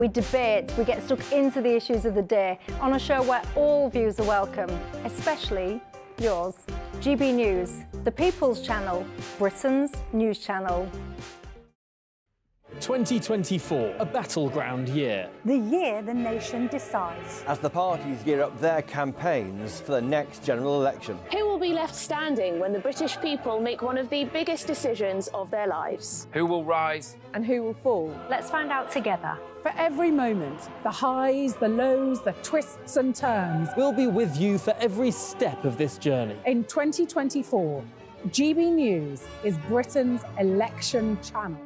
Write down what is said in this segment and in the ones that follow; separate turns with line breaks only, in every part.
We debate, we get stuck into the issues of the day on a show where all views are welcome, especially yours. GB News, the People's Channel, Britain's news channel.
2024, a battleground year.
The year the nation decides.
As the parties gear up their campaigns for the next general election.
Who will be left standing when the British people make one of the biggest decisions of their lives?
Who will rise?
And who will fall?
Let's find out together.
For every moment, the highs, the lows, the twists and turns.
We'll be with you for every step of this journey.
In 2024, GB News is Britain's election channel.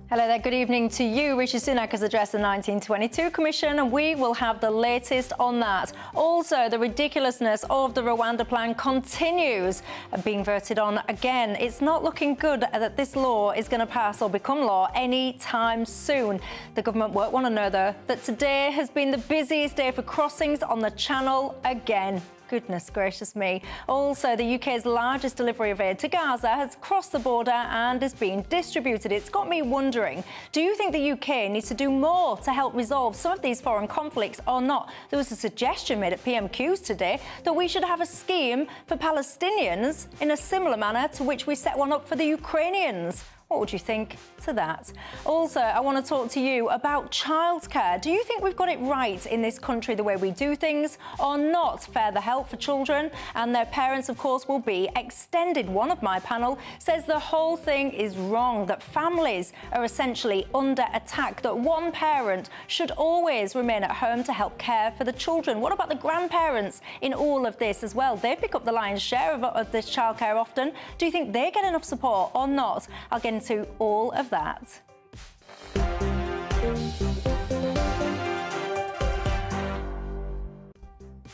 Hello there, good evening to you. Rishi Sunak has addressed the 1922 Commission and we will have the latest on that. Also, the ridiculousness of the Rwanda plan continues being voted on again. It's not looking good that this law is going to pass or become law any time soon. The government won't want to know, though, that today has been the busiest day for crossings on the Channel again. Goodness gracious me. Also, the UK's largest delivery of aid to Gaza has crossed the border and is being distributed. It's got me wondering, do you think the UK needs to do more to help resolve some of these foreign conflicts or not? There was a suggestion made at PMQs today that we should have a scheme for Palestinians in a similar manner to which we set one up for the Ukrainians. What would you think to that? Also, I want to talk to you about childcare. Do you think we've got it right in this country the way we do things or not? Further help for children and their parents, of course, will be extended. One of my panel says the whole thing is wrong, that families are essentially under attack, that one parent should always remain at home to help care for the children. What about the grandparents in all of this as well? They pick up the lion's share of this childcare often. Do you think they get enough support or not? I'll get into all of that.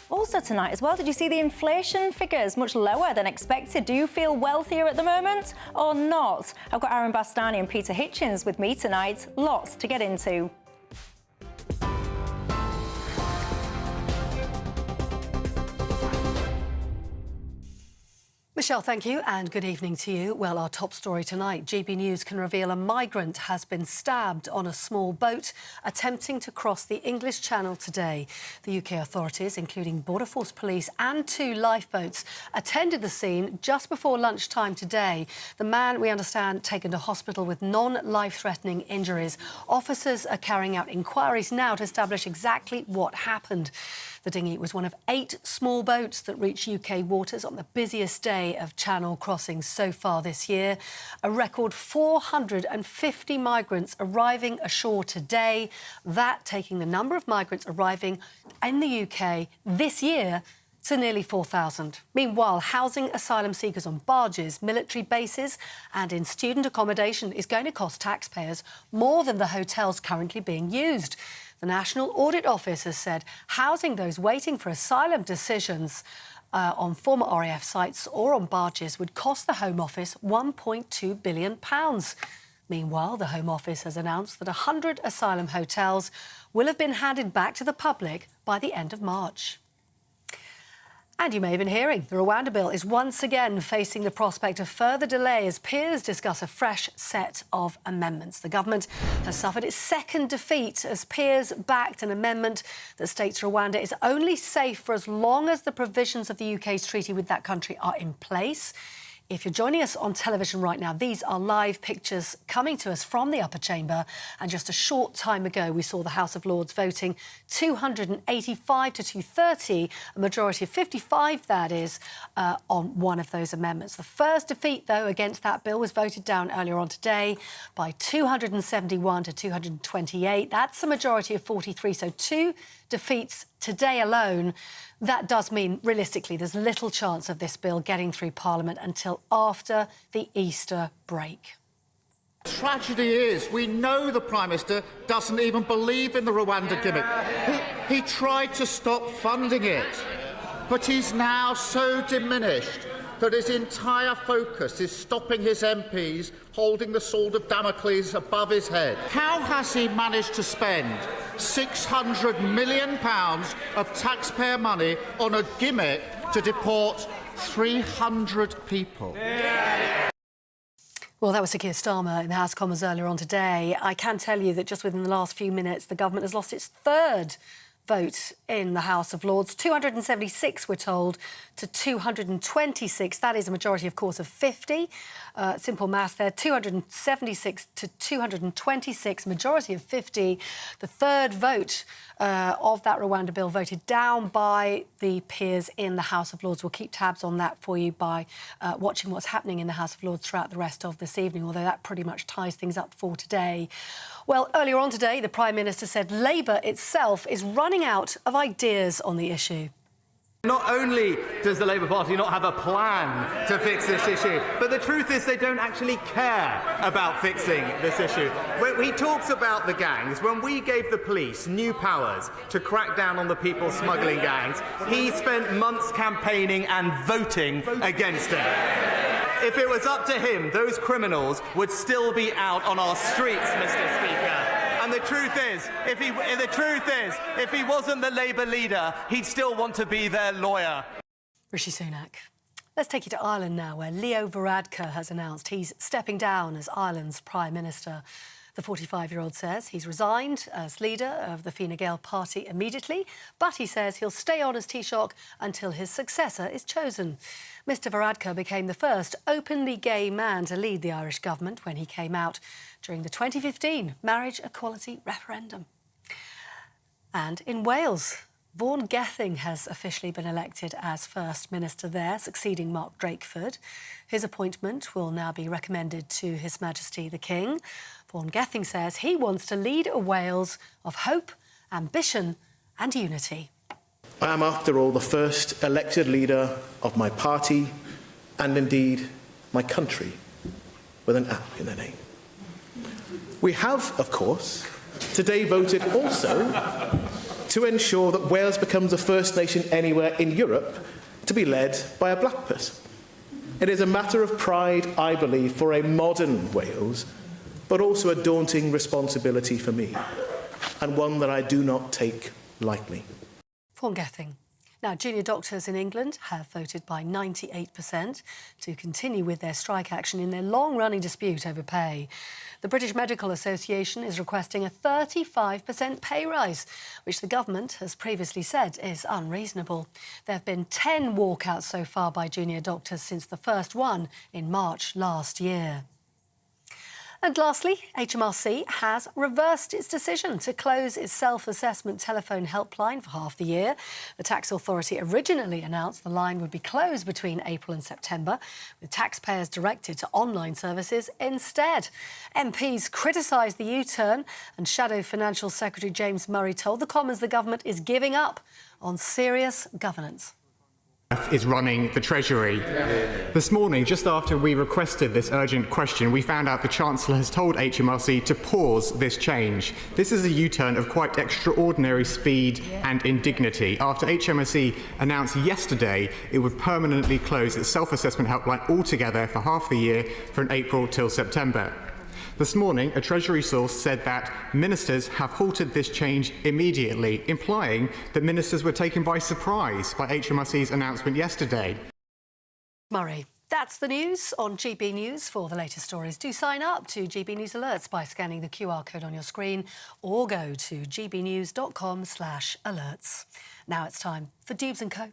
Also tonight as well, did you see the inflation figures much lower than expected? Do you feel wealthier at the moment or not? I've got Aaron Bastani and Peter Hitchens with me tonight. Lots to get into.
Michelle, thank you and good evening to you. Well, our top story tonight, GB News can reveal a migrant has been stabbed on a small boat attempting to cross the English Channel today. The UK authorities, including Border Force Police and 2 lifeboats, attended the scene just before lunchtime today. The man, we understand, taken to hospital with non-life-threatening injuries. Officers are carrying out inquiries now to establish exactly what happened. The dinghy was one of 8 small boats that reached UK waters on the busiest day of Channel crossings so far this year. A record 450 migrants arriving ashore today. That taking the number of migrants arriving in the UK this year to nearly 4,000. Meanwhile, housing asylum seekers on barges, military bases and in student accommodation is going to cost taxpayers more than the hotels currently being used. The National Audit Office has said housing those waiting for asylum decisions on former RAF sites or on barges would cost the Home Office £1.2 billion. Meanwhile, the Home Office has announced that 100 asylum hotels will have been handed back to the public by the end of March. And you may have been hearing, the Rwanda bill is once again facing the prospect of further delay as peers discuss a fresh set of amendments. The government has suffered its second defeat as peers backed an amendment that states Rwanda is only safe for as long as the provisions of the UK's treaty with that country are in place. If you're joining us on television right now, these are live pictures coming to us from the upper chamber. And just a short time ago, we saw the House of Lords voting 285 to 230, a majority of 55, that is, on one of those amendments. The first defeat, though, against that bill was voted down earlier on today by 271 to 228. That's a majority of 43, so 2 defeats today alone. That does mean, realistically, there's little chance of this bill getting through Parliament until after the Easter break.
Tragedy is, we know the Prime Minister doesn't even believe in the Rwanda gimmick. He tried to stop funding it, but he's now so diminished that his entire focus is stopping his MPs holding the sword of Damocles above his head? How has he managed to spend £600 million of taxpayer money on a gimmick to deport 300 people?
Well, that was Sir Keir Starmer in the House of Commons earlier on today. I can tell you that just within the last few minutes, the government has lost its third vote in the House of Lords. 276, we're told, to 226. That is a majority, of course, of 50. Simple maths there. 276 to 226, majority of 50. The third vote of that Rwanda bill voted down by the peers in the House of Lords. We'll keep tabs on that for you by watching what's happening in the House of Lords throughout the rest of this evening, although that pretty much ties things up for today. Well, earlier on today, the Prime Minister said Labour itself is running out of ideas on the issue.
Not only does the Labour Party not have a plan to fix this issue, but the truth is they don't actually care about fixing this issue. When he talks about the gangs, when we gave the police new powers to crack down on the people smuggling gangs, he spent months campaigning and voting against it. If it was up to him, those criminals would still be out on our streets, Mr. Speaker. And the truth is, if he wasn't the Labour leader, he'd still want to be their lawyer.
Rishi Sunak. Let's take you to Ireland now, where Leo Varadkar has announced he's stepping down as Ireland's Prime Minister. The 45-year-old says he's resigned as leader of the Fine Gael party immediately, but he says he'll stay on as Taoiseach until his successor is chosen. Mr Varadkar became the first openly gay man to lead the Irish government when he came out during the 2015 marriage equality referendum. And in Wales, Vaughan Gething has officially been elected as First Minister there, succeeding Mark Drakeford. His appointment will now be recommended to His Majesty the King. Vaughan Gething says he wants to lead a Wales of hope, ambition and unity.
I am, after all, the first elected leader of my party and, indeed, my country, with an app in their name. We have, of course, today voted also to ensure that Wales becomes the first nation anywhere in Europe to be led by a black person. It is a matter of pride, I believe, for a modern Wales, but also a daunting responsibility for me, and one that I do not take lightly.
Vaughan Gething. Now, junior doctors in England have voted by 98% to continue with their strike action in their long-running dispute over pay. The British Medical Association is requesting a 35% pay rise, which the government has previously said is unreasonable. There have been 10 walkouts so far by junior doctors since the first one in March last year. And lastly, HMRC has reversed its decision to close its self-assessment telephone helpline for half the year. The tax authority originally announced the line would be closed between April and September, with taxpayers directed to online services instead. MPs criticised the U-turn, and Shadow Financial Secretary James Murray told the Commons the government is giving up on serious governance.
Is running the Treasury. This morning, just after we requested this urgent question, we found out the Chancellor has told HMRC to pause this change. This is a U-turn of quite extraordinary speed and indignity. After HMRC announced yesterday it would permanently close its self-assessment helpline altogether for half the year from April till September. This morning, a Treasury source said that ministers have halted this change immediately, implying that ministers were taken by surprise by HMRC's announcement yesterday.
Murray. That's the news on GB News. For the latest stories, do sign up to GB News Alerts by scanning the QR code on your screen or go to gbnews.com/alerts. Now it's time for Dewbs & Co.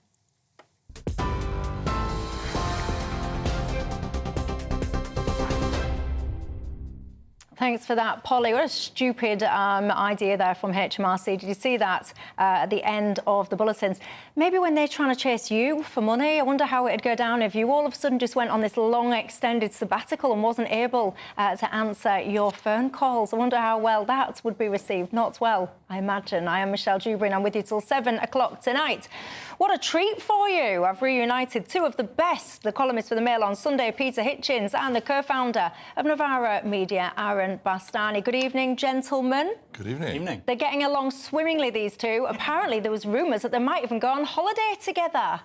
Thanks for that, Polly. What a stupid idea there from HMRC. Did you see that at the end of the bulletins? Maybe when they're trying to chase you for money, I wonder how it'd go down if you all of a sudden just went on this long extended sabbatical and wasn't able to answer your phone calls. I wonder how well that would be received. Not well, I imagine. I am Michelle Dewberry and I'm with you till 7 o'clock tonight. What a treat for you. I've reunited two of the best, the columnist for the Mail on Sunday, Peter Hitchens, and the co-founder of Novara Media, Aaron Bastani. Good evening, gentlemen.
Good evening.
They're getting along swimmingly, these two. Apparently, there was rumours that they might even go on holiday together.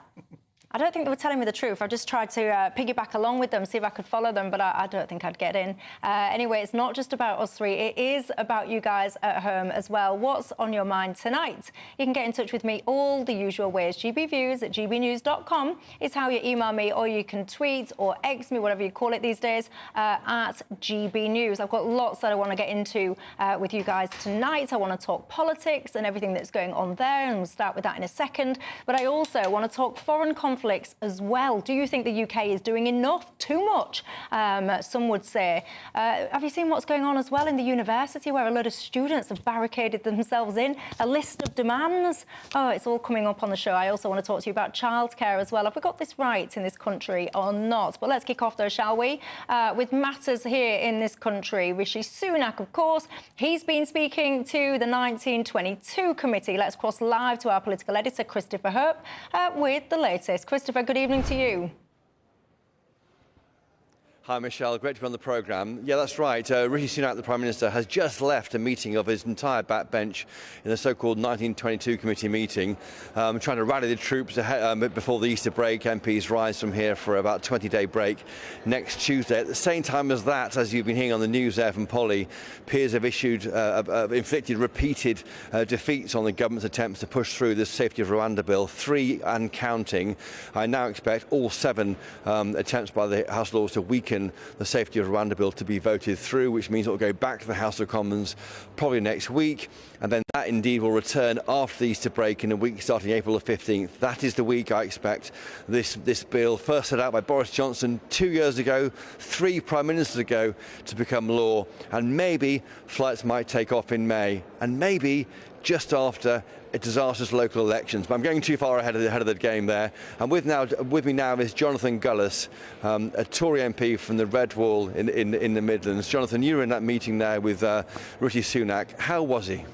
I don't think they were telling me the truth. I just tried to piggyback along with them, see if I could follow them, but I don't think I'd get in. Anyway, it's not just about us three. It is about you guys at home as well. What's on your mind tonight? You can get in touch with me all the usual ways. gbviews@gbnews.com is how you email me, or you can tweet or X me, whatever you call it these days, at GBNews. I've got lots that I want to get into with you guys tonight. I want to talk politics and everything that's going on there, and we'll start with that in a second. But I also want to talk foreign conflicts as well. Do you think the UK is doing enough? Too much, some would say. Have you seen what's going on as well in the university, where a lot of students have barricaded themselves in? A list of demands. Oh, it's all coming up on the show. I also want to talk to you about childcare as well. Have we got this right in this country or not? But let's kick off, though, shall we? With matters here in this country. Rishi Sunak, of course, he's been speaking to the 1922 committee. Let's cross live to our political editor, Christopher Hope, with the latest. Christopher, good evening to you.
Hi, Michelle. Great to be on the programme. Yeah, that's right. Rishi Sunak, the Prime Minister, has just left a meeting of his entire backbench in the so-called 1922 committee meeting, trying to rally the troops ahead, before the Easter break. MPs rise from here for about a 20-day break next Tuesday. At the same time as that, as you've been hearing on the news there from Polly, peers have inflicted repeated defeats on the government's attempts to push through the Safety of Rwanda bill, 3 and counting. I now expect all 7 attempts by the House of Lords to weaken the Safety of Rwanda bill to be voted through, which means it will go back to the House of Commons probably next week, and then that indeed will return after the Easter break in a week starting April the 15th. That is the week I expect this bill, first set out by Boris Johnson 2 years ago, 3 Prime Ministers ago, to become law, and maybe flights might take off in May, and maybe just after a disastrous local elections. But I'm going too far ahead of the game there. And with me now is Jonathan Gullis, a Tory MP from the Red Wall in the Midlands. Jonathan, you were in that meeting there with Rishi Sunak. How was he?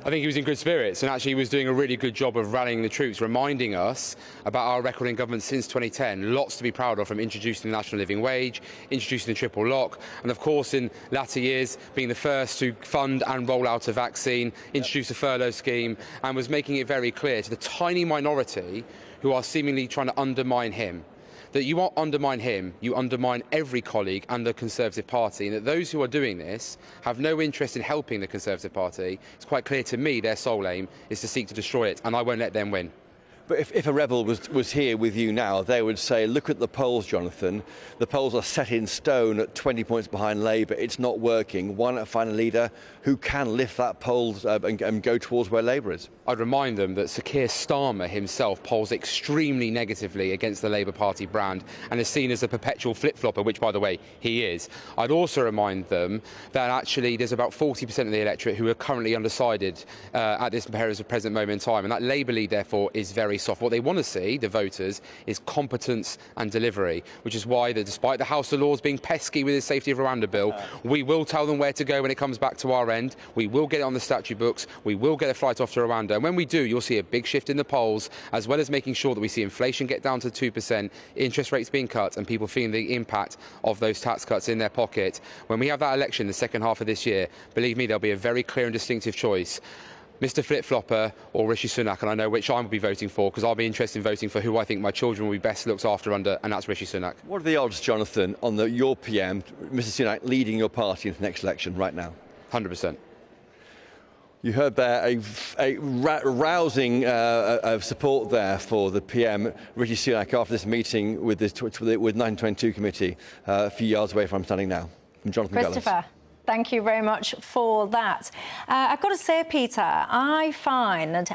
I think he was in good spirits, and actually he was doing a really good job of rallying the troops, reminding us about our record in government since 2010. Lots to be proud of, from introducing the national living wage, introducing the triple lock, and of course in latter years being the first to fund and roll out a vaccine, introduce a furlough scheme, and was making it very clear to the tiny minority who are seemingly trying to undermine him that you won't undermine him, you undermine every colleague and the Conservative Party, and that those who are doing this have no interest in helping the Conservative Party. It's quite clear to me their sole aim is to seek to destroy it, and I won't let them win.
But if a rebel was here with you now, they would say, look at the polls, Jonathan. The polls are set in stone at 20 points behind Labour. It's not working. Why not find a leader who can lift that polls and go towards where Labour is?
I'd remind them that Sir Keir Starmer himself polls extremely negatively against the Labour Party brand and is seen as a perpetual flip-flopper, which, by the way, he is. I'd also remind them that actually there's about 40% of the electorate who are currently undecided at this present moment in time, and that Labour lead, therefore, is very soft. What they want to see, the voters, is competence and delivery, which is why, despite the House of Lords being pesky with the Safety of Rwanda bill, we will tell them where to go when it comes back to our end. We will get it on the statute books. We will get a flight off to Rwanda. And when we do, you'll see a big shift in the polls, as well as making sure that we see inflation get down to 2%, interest rates being cut, and people feeling the impact of those tax cuts in their pocket. When we have that election the second half of this year, believe me, there'll be a very clear and distinctive choice. Mr Flip-Flopper or Rishi Sunak, and I know which I will be voting for, because I'll be interested in voting for who I think my children will be best looked after under, and that's Rishi Sunak.
What are the odds, Jonathan, on your PM, Mr Sunak, leading your party in the next election right now?
100%.
You heard there a rousing support there for the PM, Rishi Sunak, after this meeting with 1922 committee a few yards away from where I'm standing now. From Jonathan Gullis.
Christopher, thank you very much for that. I've got to say, Peter, I find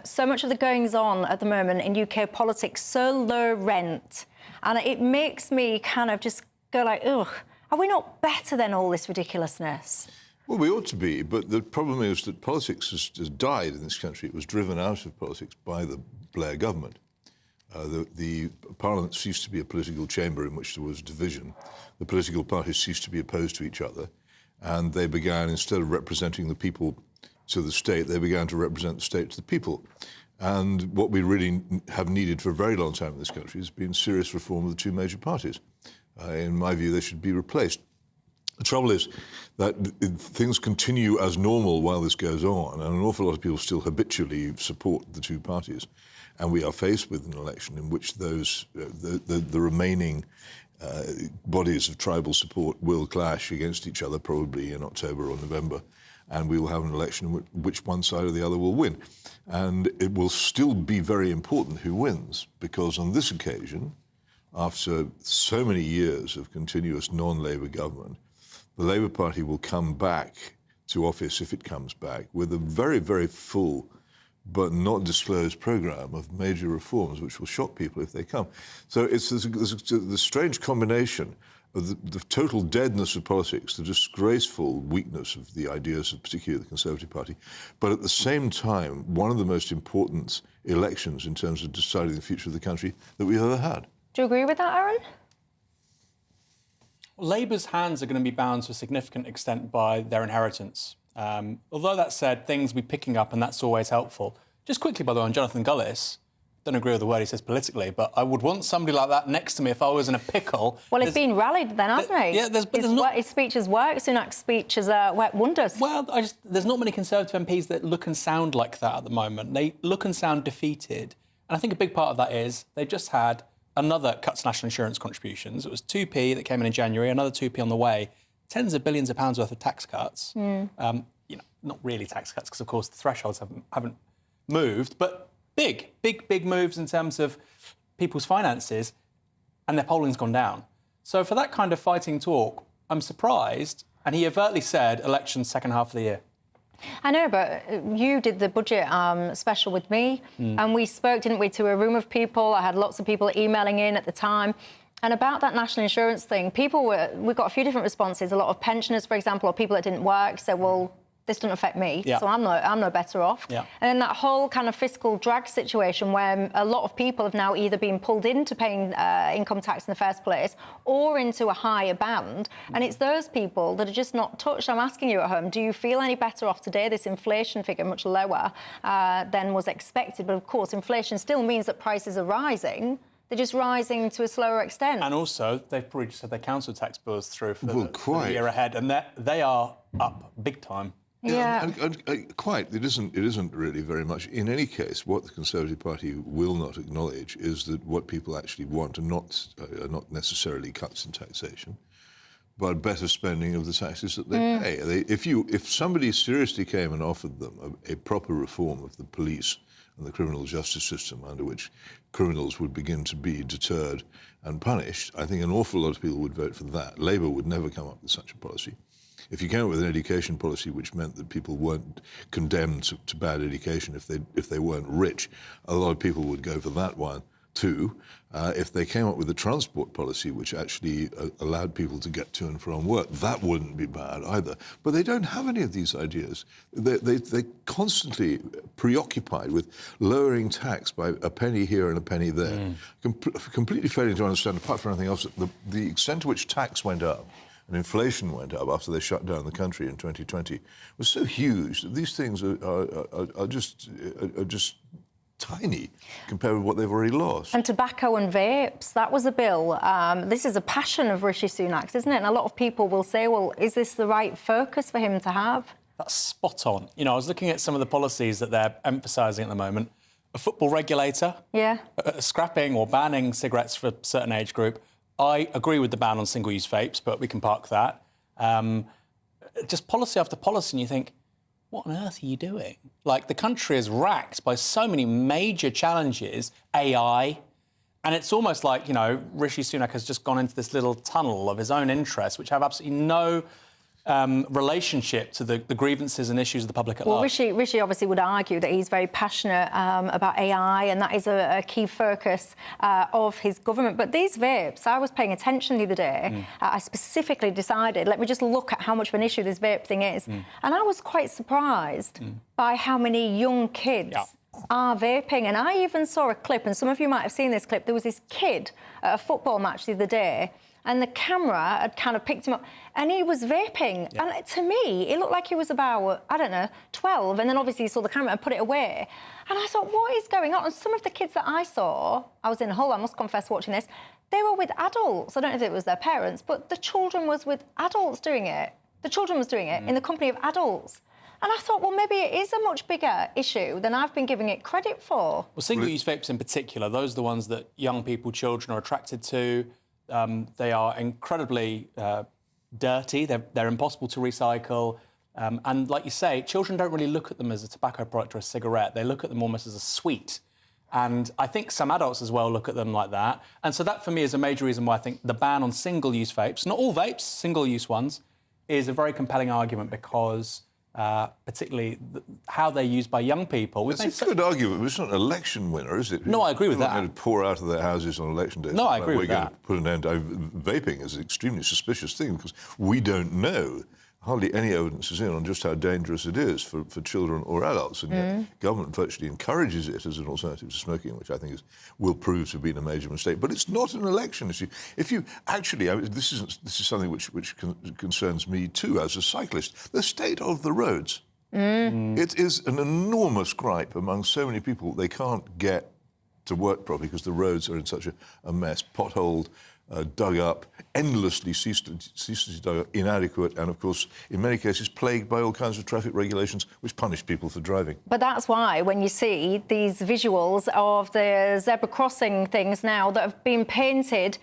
so much of the goings-on at the moment in UK politics so low rent, and it makes me kind of just go like, ugh, are we not better than all this ridiculousness?
Well, we ought to be, but the problem is that politics has died in this country. It was driven out of politics by the Blair government. The Parliament ceased to be a political chamber in which there was division. The political parties ceased to be opposed to each other, and they began, instead of representing the people to the state, they began to represent the state to the people. And what we really have needed for a very long time in this country has been serious reform of the two major parties. In my view, they should be replaced. The trouble is that things continue as normal while this goes on, and an awful lot of people still habitually support the two parties. And we are faced with an election in which those the remaining bodies of tribal support will clash against each other, probably in October or November. And we will have an election in which one side or the other will win. And it will still be very important who wins, because on this occasion, after so many years of continuous non-Labour government, the Labour Party will come back to office, if it comes back, with a very, very full but not disclosed programme of major reforms which will shock people if they come. So it's the strange combination of the total deadness of politics, the disgraceful weakness of the ideas of particularly the Conservative Party, but at the same time, one of the most important elections in terms of deciding the future of the country that we've ever had.
Do you agree with that, Aaron?
Labour's hands are going to be bound to a significant extent by their inheritance. Although that said, things will be picking up, and that's always helpful. Just quickly, by the way, on Jonathan Gullis, don't agree with the word he says politically, but I would want somebody like that next to me if I was in a pickle.
Well, he's been rallied then, hasn't he?
Yeah,
his speech has worked. Sunak's speech has worked wonders.
Well, there's not many Conservative MPs that look and sound like that at the moment. They look and sound defeated. And I think a big part of that is they've just had another cut to national insurance contributions. It was 2p that came in January, another 2p on the way. Tens of billions of pounds worth of tax cuts. Not really tax cuts, because, of course, the thresholds haven't moved, but big moves in terms of people's finances, and their polling's gone down. So for that kind of fighting talk, I'm surprised, and he overtly said elections second half of the year.
I know, but you did the budget special with me, and we spoke, didn't we, to a room of people. I had lots of people emailing in at the time. And about that national insurance thing, we got a few different responses. A lot of pensioners, for example, or people that didn't work said, well, this doesn't affect me, so I'm no better off. Yeah. And then that whole kind of fiscal drag situation where a lot of people have now either been pulled into paying income tax in the first place or into a higher band, and it's those people that are just not touched. I'm asking you at home, do you feel any better off today? This inflation figure much lower than was expected, but of course inflation still means that prices are rising. They're just rising to a slower extent. And
also, they've probably just had their council tax bills through for the year ahead, and they are up big time.
Yeah, and quite. It isn't really very much. In any case, what the Conservative Party will not acknowledge is that what people actually want are not necessarily cuts in taxation, but better spending of the taxes that they pay. If somebody seriously came and offered them a proper reform of the police and the criminal justice system, under which criminals would begin to be deterred and punished, I think an awful lot of people would vote for that. Labour would never come up with such a policy. If you came up with an education policy which meant that people weren't condemned to bad education if they weren't rich, a lot of people would go for that one too. If they came up with a transport policy which actually allowed people to get to and from work, that wouldn't be bad either. But they don't have any of these ideas. They're constantly preoccupied with lowering tax by a penny here and a penny there, completely failing to understand, apart from anything else, the extent to which tax went up and inflation went up after they shut down the country in 2020 was so huge that these things are just tiny compared with what they've already lost.
And tobacco and vapes, that was a bill. This is a passion of Rishi Sunak's, isn't it? And a lot of people will say, well, is this the right focus for him to have?
That's spot on. You know, I was looking at some of the policies that they're emphasising at the moment. A football regulator, scrapping or banning cigarettes for a certain age group. I agree with the ban on single-use vapes, but we can park that. Just policy after policy, and you think, what on earth are you doing? Like, the country is racked by so many major challenges, AI, and it's almost like, you know, Rishi Sunak has just gone into this little tunnel of his own interests, which have absolutely no relationship to the grievances and issues of the public at large.
Rishi obviously would argue that he's very passionate about AI, and that is a key focus of his government. But these vapes, I was paying attention the other day. I specifically decided, let me just look at how much of an issue this vape thing is. And I was quite surprised by how many young kids are vaping. And I even saw a clip, and some of you might have seen this clip. There was this kid at a football match the other day, and the camera had kind of picked him up, and he was vaping. And to me, it looked like he was about, I don't know, 12, and then obviously he saw the camera and put it away. And I thought, what is going on? And some of the kids that I saw, I was in Hull, I must confess, watching this, they were with adults. I don't know if it was their parents, but the children was with adults doing it. The children was doing it in the company of adults. And I thought, well, maybe it is a much bigger issue than I've been giving it credit for.
Well, single-use vapes in particular, those are the ones that young people, children are attracted to. They are incredibly dirty. They're impossible to recycle. And like you say, children don't really look at them as a tobacco product or a cigarette. They look at them almost as a sweet. And I think some adults as well look at them like that. And so that, for me, is a major reason why I think the ban on single-use vapes, not all vapes, single-use ones, is a very compelling argument because particularly how they're used by young people.
It's a good argument, but it's not an election winner, is it?
No, I agree with that.
They're not going to pour out of their houses on election day.
No, I agree with that.
We're going to put an end to vaping is an extremely suspicious thing because we don't know. Hardly any evidence is in on just how dangerous it is for children or adults, and yet government virtually encourages it as an alternative to smoking, which I think will prove to have been a major mistake. But it's not an election issue. If you actually, this is something which concerns me too as a cyclist, the state of the roads. It is an enormous gripe among so many people. They can't get to work properly because the roads are in such a mess, potholed, dug up, endlessly ceaselessly dug up, inadequate, and of course, in many cases, plagued by all kinds of traffic regulations which punish people for driving.
But that's why when you see these visuals of the zebra crossing things now that have been painted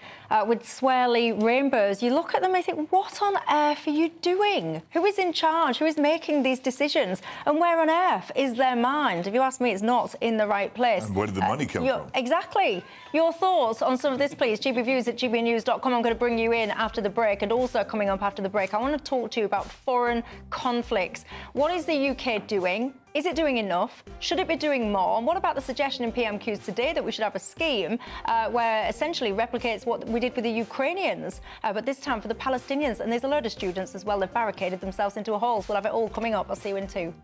with swirly rainbows, you look at them and think, what on earth are you doing? Who is in charge? Who is making these decisions? And where on earth is their mind? If you ask me, it's not in the right place.
And where did the money come from?
Exactly. Your thoughts on some of this, please. GBViews@gbnews.com. I'm going to bring you in after the break, and also coming up after the break, I want to talk to you about foreign conflicts. What is the UK doing? Is it doing enough? Should it be doing more? And what about the suggestion in PMQs today that we should have a scheme where essentially replicates what we did with the Ukrainians, but this time for the Palestinians? And there's a load of students as well. They've barricaded themselves into a hall. So we'll have it all coming up. I'll see you in 2.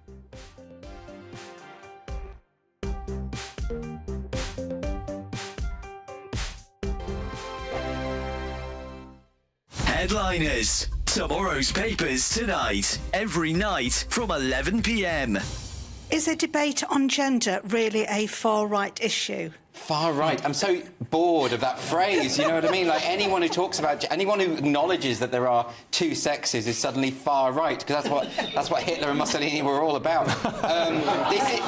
Headliners. Tomorrow's papers tonight. Every night from 11 p.m.
Is a debate on gender really a far-right issue?
Far right. I'm so bored of that phrase, you know what I mean? Like anyone who talks about, anyone who acknowledges that there are two sexes is suddenly far right, because that's what Hitler and Mussolini were all about.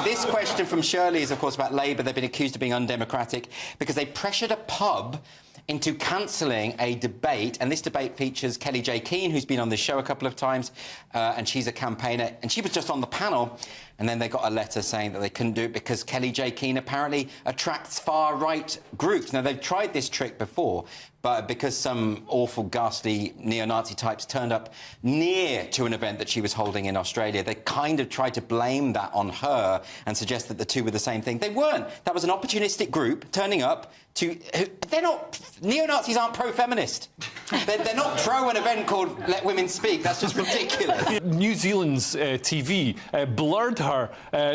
This question from Shirley is, of course, about Labour. They've been accused of being undemocratic because they pressured a pub into cancelling a debate, and this debate features Kelly J. Keane, who's been on this show a couple of times, and she's a campaigner, and she was just on the panel, and then they got a letter saying that they couldn't do it because Kelly J. Keane apparently attracts far-right groups. Now, they've tried this trick before, but because some awful, ghastly neo-Nazi types turned up near to an event that she was holding in Australia, they kind of tried to blame that on her and suggest that the two were the same thing. They weren't. That was an opportunistic group turning up to... They're not... Neo-Nazis aren't pro-feminist. They're not pro an event called Let Women Speak. That's just ridiculous.
New Zealand's TV blurred her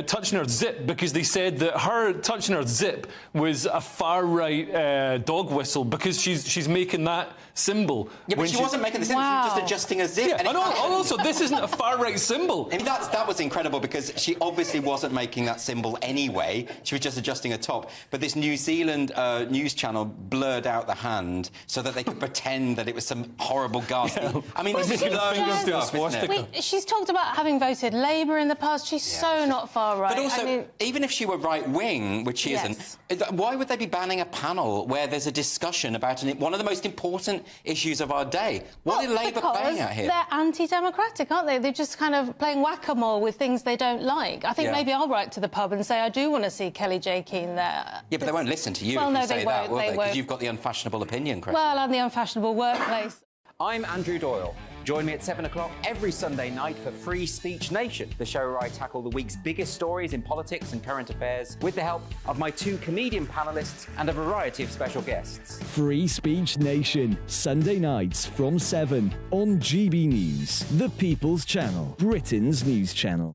touching her zip because they said that her touching her zip was a far-right dog whistle because she's making that symbol.
Yeah, but she wasn't making the symbol, she was just adjusting a zip.
Yeah,
and
also, this isn't a far-right symbol.
I mean, that was incredible because she obviously wasn't making that symbol anyway. She was just adjusting a top. But this New Zealand news channel blurred out the hand so that they could pretend that it was some horrible ghastly... Yeah. I mean, this is
she's talked about having voted Labour in the past. She's so not far right.
But also, even if she were right-wing, which she isn't, why would they be banning a panel where there's a discussion about one of the most important issues of our day? What are Labour playing at here?
They're anti-democratic, aren't they? They're just kind of playing whack-a-mole with things they don't like. I think maybe I'll write to the pub and say I do want to see Kelly J. Keane there.
Yeah, but they won't listen to you
if
you say that, will they? Because you've got the unfashionable opinion, Chris.
Well, and the unfashionable workplace.
I'm Andrew Doyle. Join me at 7 o'clock every Sunday night for Free Speech Nation, the show where I tackle the week's biggest stories in politics and current affairs with the help of my 2 comedian panellists and a variety of special guests.
Free Speech Nation, Sunday nights from 7 on GB News, the People's Channel, Britain's news channel.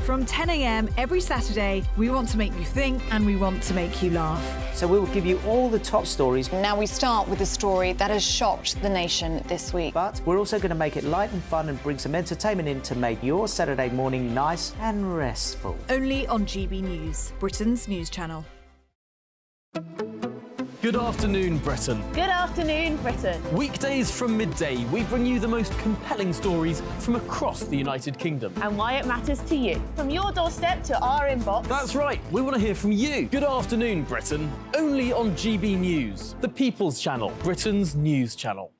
From 10 a.m. every Saturday, we want to make you think and we want to make you laugh.
So we will give you all the top stories.
Now we start with a story that has shocked the nation this week.
But we're also going to make it light and fun and bring some entertainment in to make your Saturday morning nice and restful.
Only on GB News, Britain's news channel.
Good afternoon, Britain.
Good afternoon, Britain.
Weekdays from midday, we bring you the most compelling stories from across the United Kingdom.
And why it matters to you. From your doorstep to our inbox.
That's right, we want to hear from you. Good afternoon, Britain. Only on GB News, the People's Channel, Britain's news channel.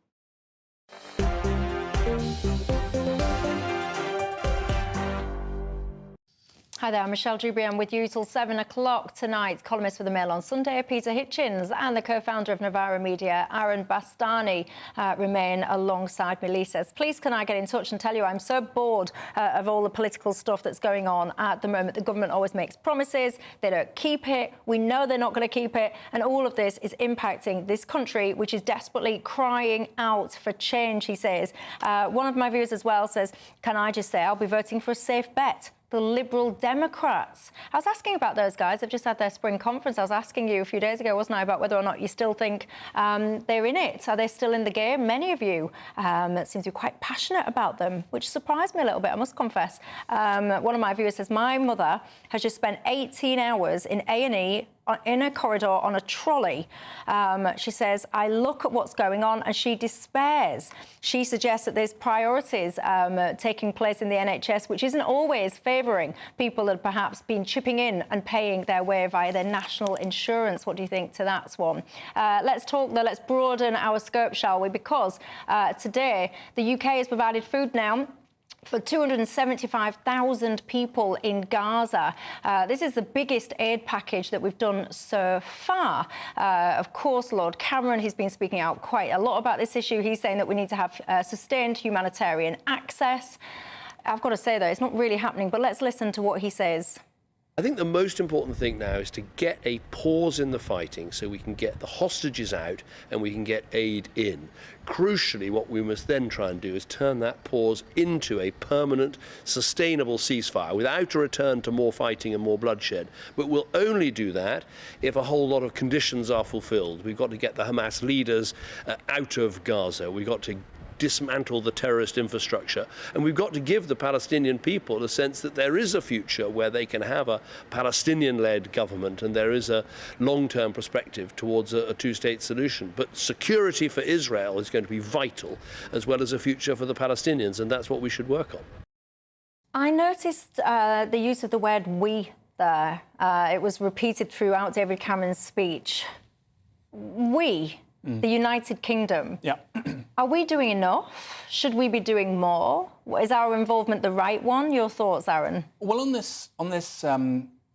Hi there, I'm Michelle Dewberry. I'm with you till 7 o'clock tonight. Columnist for The Mail on Sunday, Peter Hitchens, and the co-founder of Novara Media, Aaron Bastani, remain alongside me. Lee says, please can I get in touch and tell you I'm so bored of all the political stuff that's going on at the moment. The government always makes promises, they don't keep it, we know they're not going to keep it, and all of this is impacting this country, which is desperately crying out for change, he says. One of my viewers as well says, can I just say I'll be voting for a safe bet, the Liberal Democrats. I was asking about those guys. They've just had their spring conference. I was asking you a few days ago, wasn't I, about whether or not you still think they're in it. Are they still in the game? Many of you seem to be quite passionate about them, which surprised me a little bit, I must confess. One of my viewers says, my mother has just spent 18 hours in A&E in a corridor on a trolley. She says, I look at what's going on and she despairs. She suggests that there's priorities taking place in the NHS, which isn't always favouring people that have perhaps been chipping in and paying their way via their national insurance. What do you think to that one? Let's talk, though, let's broaden our scope, shall we? Because today, the UK has provided food now for 275,000 people in Gaza. This is the biggest aid package that we've done so far. Of course, Lord Cameron, he's been speaking out quite a lot about this issue. He's saying that we need to have sustained humanitarian access. I've got to say, though, it's not really happening, but let's listen to what he says.
I think the most important thing now is to get a pause in the fighting so we can get the hostages out and we can get aid in. Crucially, what we must then try and do is turn that pause into a permanent, sustainable ceasefire without a return to more fighting and more bloodshed. But we'll only do that if a whole lot of conditions are fulfilled. We've got to get the Hamas leaders out of Gaza. We've got to dismantle the terrorist infrastructure. And we've got to give the Palestinian people a sense that there is a future where they can have a Palestinian-led government and there is a long-term perspective towards a two-state solution. But security for Israel is going to be vital, as well as a future for the Palestinians, and that's what we should work on.
I noticed the use of the word we there. It was repeated throughout David Cameron's speech. We. The United Kingdom.
Yeah.
Are we doing enough? Should we be doing more? Is our involvement the right one? Your thoughts, Aaron?
Well, on this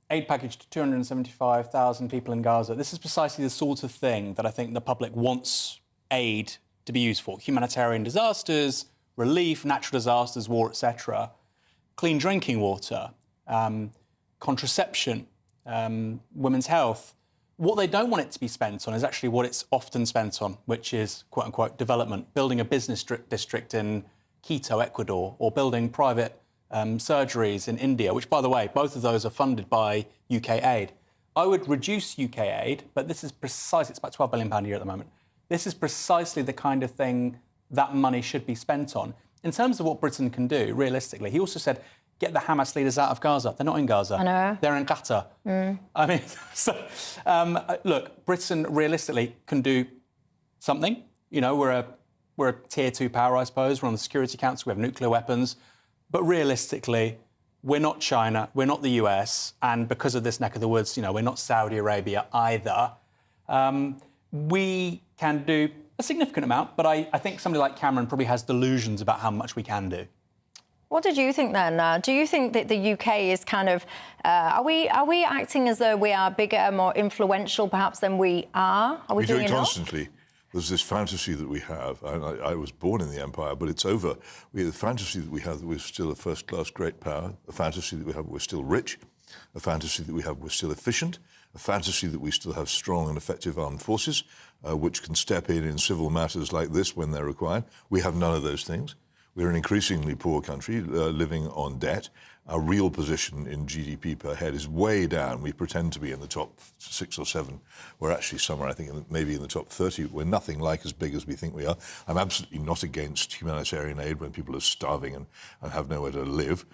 aid package to 275,000 people in Gaza, this is precisely the sort of thing that I think the public wants aid to be used for. Humanitarian disasters, relief, natural disasters, war, etc. Clean drinking water, contraception, women's health. What they don't want it to be spent on is actually what it's often spent on, which is, quote-unquote, development, building a business district in Quito, Ecuador, or building private surgeries in India, which, by the way, both of those are funded by UK aid. I would reduce UK aid, but this is precisely, it's about £12 billion a year at the moment. This is precisely the kind of thing that money should be spent on. In terms of what Britain can do, realistically, he also said, get the Hamas leaders out of Gaza. They're not in Gaza.
I know.
They're in Qatar. I mean, so, look, Britain realistically can do something. You know, we're a tier 2 power, I suppose. We're on the Security Council. We have nuclear weapons. But realistically, we're not China. We're not the US. And because of this neck of the woods, you know, we're not Saudi Arabia either. We can do a significant amount, but I think somebody like Cameron probably has delusions about how much we can do.
What did you think then? Do you think that the UK is kind of... are we acting as though we are bigger, more influential perhaps than we are? Are we doing
do it
enough?
constantly. There's this fantasy that we have. I was born in the empire, but it's over. We have the fantasy that we have that we're still a first-class great power, a fantasy that we have we're still rich, a fantasy that we have we're still efficient, a fantasy that we still have strong and effective armed forces, which can step in civil matters like this when they're required. We have none of those things. We're an increasingly poor country living on debt, our real position in GDP per head is way down. We pretend to be in the top 6 or 7. We're actually somewhere, I think, maybe in the top 30. We're nothing like as big as we think we are. I'm absolutely not against humanitarian aid when people are starving and have nowhere to live.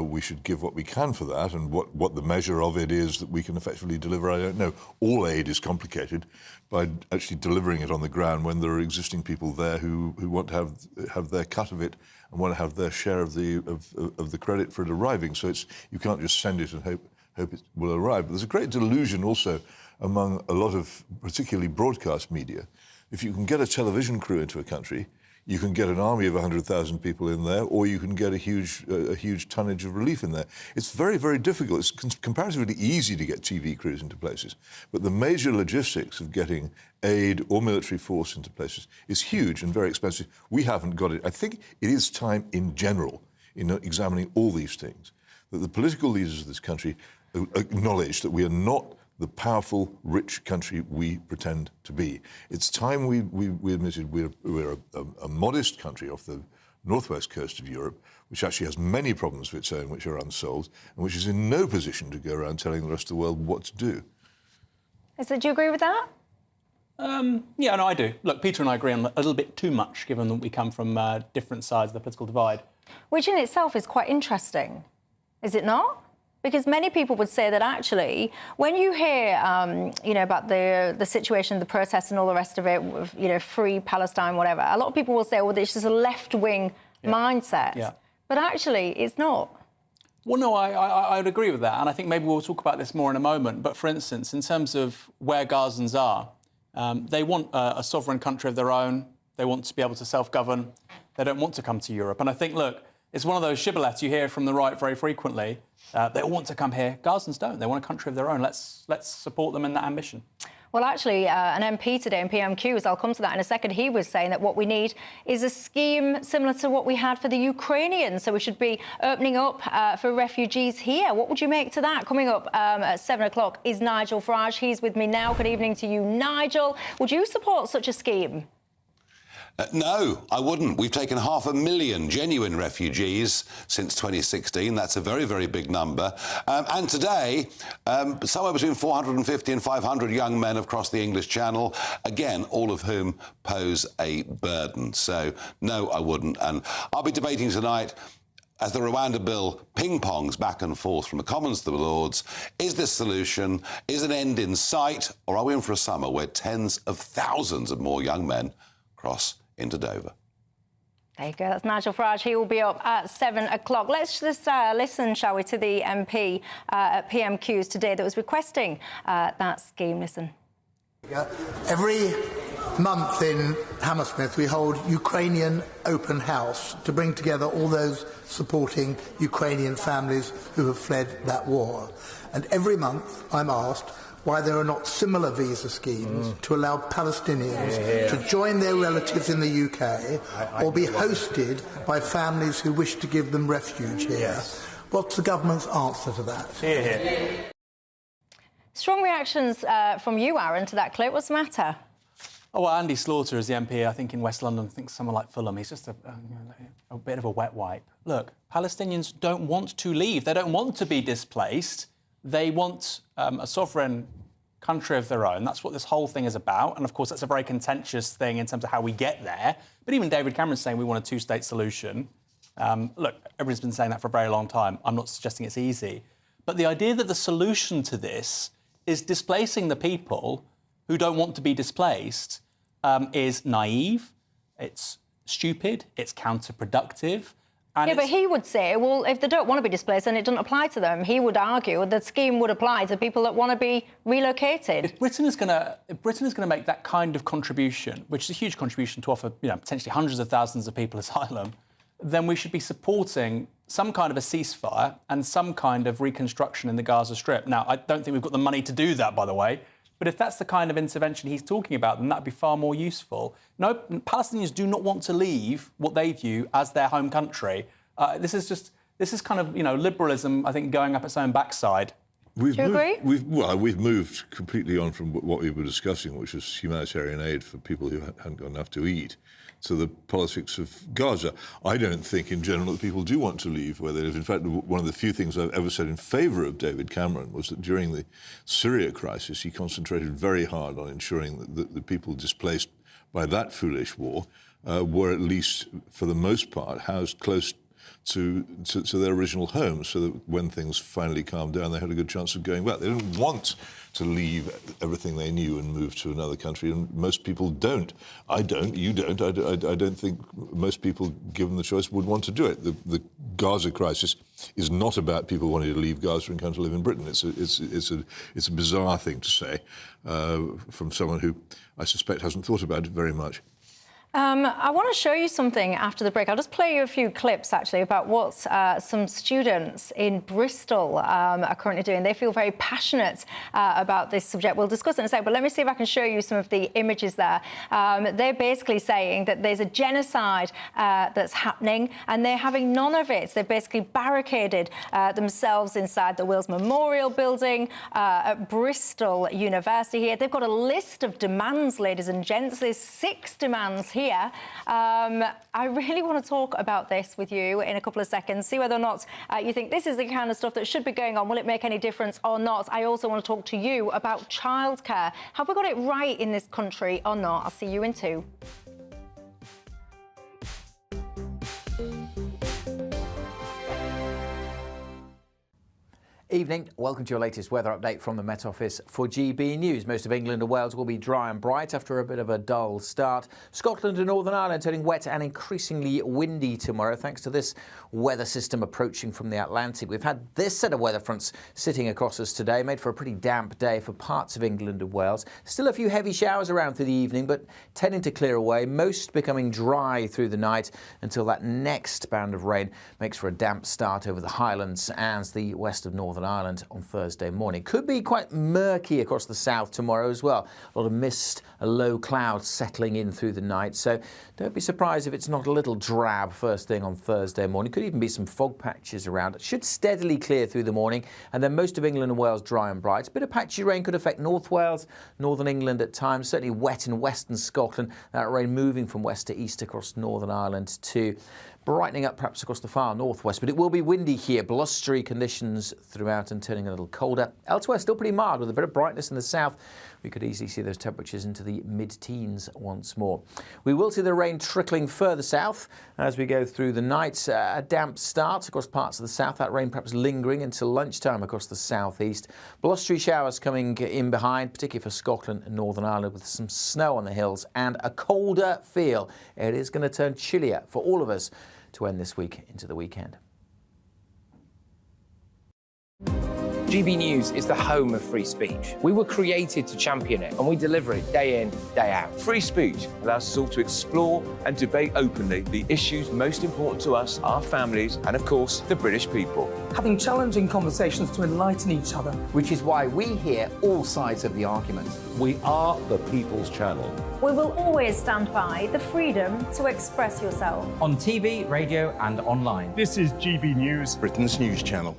We should give what we can for that, and what the measure of it is that we can effectively deliver, I don't know. All aid is complicated by actually delivering it on the ground when there are existing people there who want to have their cut of it and want to have their share of the credit for it arriving. So you can't just send it and hope it will arrive. But there's a great delusion also among a lot of particularly broadcast media. If you can get a television crew into a country, you can get an army of 100,000 people in there, or you can get a huge tonnage of relief in there. It's very, very difficult. It's comparatively easy to get TV crews into places, but the major logistics of getting aid or military force into places is huge and very expensive. We haven't got it. I think it is time in general, in examining all these things, that the political leaders of this country acknowledge that we are not the powerful, rich country we pretend to be. It's time we admitted we're a modest country off the northwest coast of Europe, which actually has many problems of its own which are unsolved, and which is in no position to go around telling the rest of the world what to do.
Do you agree with that?
Yeah, no, I do. Look, Peter and I agree on a little bit too much, given that we come from different sides of the political divide.
Which in itself is quite interesting, is it not? Because many people would say that actually, when you hear, about the situation, the protests and all the rest of it, free Palestine, whatever, a lot of people will say, well, this is a left-wing mindset. Yeah. But actually, it's not.
Well, no, I would agree with that. And I think maybe we'll talk about this more in a moment. But for instance, in terms of where Gazans are, they want a sovereign country of their own. They want to be able to self-govern. They don't want to come to Europe. And I think, look, it's one of those shibboleths you hear from the right very frequently. They all want to come here. Gazans don't. They want a country of their own. Let's support them in that ambition.
Well, actually, an MP today in PMQs, I'll come to that in a second, he was saying that what we need is a scheme similar to what we had for the Ukrainians. So we should be opening up for refugees here. What would you make to that? Coming up at 7 o'clock is Nigel Farage. He's with me now. Good evening to you, Nigel. Would you support such a scheme?
No, I wouldn't. We've taken 500,000 genuine refugees since 2016. That's a very, very big number. And today, somewhere between 450 and 500 young men have crossed the English Channel, again, all of whom pose a burden. So, no, I wouldn't. And I'll be debating tonight, as the Rwanda bill ping-pongs back and forth from the Commons to the Lords, is this solution, is an end in sight, or are we in for a summer where tens of thousands of more young men cross into Dover?
There you go. That's Nigel Farage. He will be up at 7 o'clock. Let's just listen, shall we, to the MP at PMQs today that was requesting that scheme. Listen.
Every month in Hammersmith, we hold Ukrainian Open House to bring together all those supporting Ukrainian families who have fled that war. And every month, I'm asked why there are not similar visa schemes to allow Palestinians to join their relatives in the UK or be hosted by families who wish to give them refuge here. Yes. What's the government's answer to that?
Hear, hear.
Strong reactions from you, Aaron, to that clip. What's the matter?
Oh, well, Andy Slaughter is the MP, I think, in West London. I think someone like Fulham. He's just a bit of a wet wipe. Look, Palestinians don't want to leave. They don't want to be displaced. They want a sovereign country of their own. That's what this whole thing is about. And, of course, that's a very contentious thing in terms of how we get there. But even David Cameron's saying we want a two-state solution. Look, everybody's been saying that for a very long time. I'm not suggesting it's easy. But the idea that the solution to this is displacing the people who don't want to be displaced is naive, it's stupid, it's counterproductive.
Yeah, but he would say, well, if they don't want to be displaced, then it doesn't apply to them. He would argue that the scheme would apply to people that want to be relocated.
If Britain is going to make that kind of contribution, which is a huge contribution to offer, potentially hundreds of thousands of people asylum, then we should be supporting some kind of a ceasefire and some kind of reconstruction in the Gaza Strip. Now, I don't think we've got the money to do that, by the way. But if that's the kind of intervention he's talking about, then that'd be far more useful. No, Palestinians do not want to leave what they view as their home country. This is kind of, liberalism, I think, going up its own backside.
Do you agree?
We've moved completely on from what we were discussing, which was humanitarian aid for people who hadn't got enough to eat, to the politics of Gaza. I don't think, in general, that people do want to leave where they live. In fact, one of the few things I've ever said in favour of David Cameron was that during the Syria crisis, he concentrated very hard on ensuring that the people displaced by that foolish war were, at least for the most part, housed close to their original homes, so that when things finally calmed down, they had a good chance of going back. They didn't want to leave everything they knew and move to another country, and most people don't. I don't, you don't. I don't think most people, given the choice, would want to do it. The Gaza crisis is not about people wanting to leave Gaza and come to live in Britain. It's a bizarre thing to say from someone who I suspect hasn't thought about it very much.
I want to show you something after the break. I'll just play you a few clips, actually, about what some students in Bristol are currently doing. They feel very passionate about this subject. We'll discuss it in a second, but let me see if I can show you some of the images there. They're basically saying that there's a genocide that's happening, and they're having none of it. They've basically barricaded themselves inside the Wills Memorial Building at Bristol University here. They've got a list of demands, ladies and gents. There's 6 demands here. I really want to talk about this with you in a couple of seconds, see whether or not you think this is the kind of stuff that should be going on. Will it make any difference or not? I also want to talk to you about childcare. Have we got it right in this country or not? I'll see you in 2.
Evening. Welcome to your latest weather update from the Met Office for GB News. Most of England and Wales will be dry and bright after a bit of a dull start. Scotland and Northern Ireland turning wet and increasingly windy tomorrow thanks to this weather system approaching from the Atlantic. We've had this set of weather fronts sitting across us today, made for a pretty damp day for parts of England and Wales. Still a few heavy showers around through the evening, but tending to clear away, most becoming dry through the night until that next band of rain makes for a damp start over the Highlands and the west of Northern Ireland on Thursday morning. Could be quite murky across the south tomorrow as well. A lot of mist, a low cloud settling in through the night, so don't be surprised if it's not a little drab first thing on Thursday morning. Could even be some fog patches around. It should steadily clear through the morning, and then most of England and Wales dry and bright. A bit of patchy rain could affect North Wales, Northern England at times, certainly wet in western Scotland. That rain moving from west to east across Northern Ireland too. Brightening up perhaps across the far northwest, but it will be windy here, blustery conditions throughout and turning a little colder. Elsewhere, still pretty mild with a bit of brightness in the south. We could easily see those temperatures into the mid-teens once more. We will see the rain trickling further south as we go through the night. A damp start across parts of the south, that rain perhaps lingering until lunchtime across the southeast. Blustery showers coming in behind, particularly for Scotland and Northern Ireland, with some snow on the hills and a colder feel. It is going to turn chillier for all of us to end this week into the weekend.
GB News is the home of free speech. We were created to champion it, and we deliver it day in, day out.
Free speech allows us all to explore and debate openly the issues most important to us, our families, and of course, the British people.
Having challenging conversations to enlighten each other.
Which is why we hear all sides of the argument.
We are the People's Channel.
We will always stand by the freedom to express yourself.
On TV, radio and online.
This is GB News,
Britain's news channel.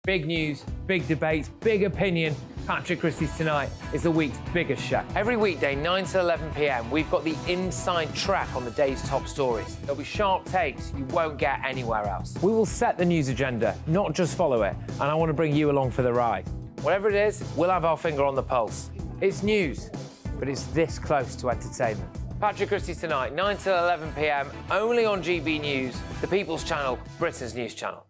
Big news, big debate, big opinion. Patrick Christie's Tonight is the week's biggest show. Every weekday, 9 to 11 p.m, we've got the inside track on the day's top stories. There'll be sharp takes you won't get anywhere else. We will set the news agenda, not just follow it, and I want to bring you along for the ride. Whatever it is, we'll have our finger on the pulse. It's news, but it's this close to entertainment. Patrick Christie's Tonight, 9 to 11 p.m, only on GB News, the People's Channel, Britain's news channel.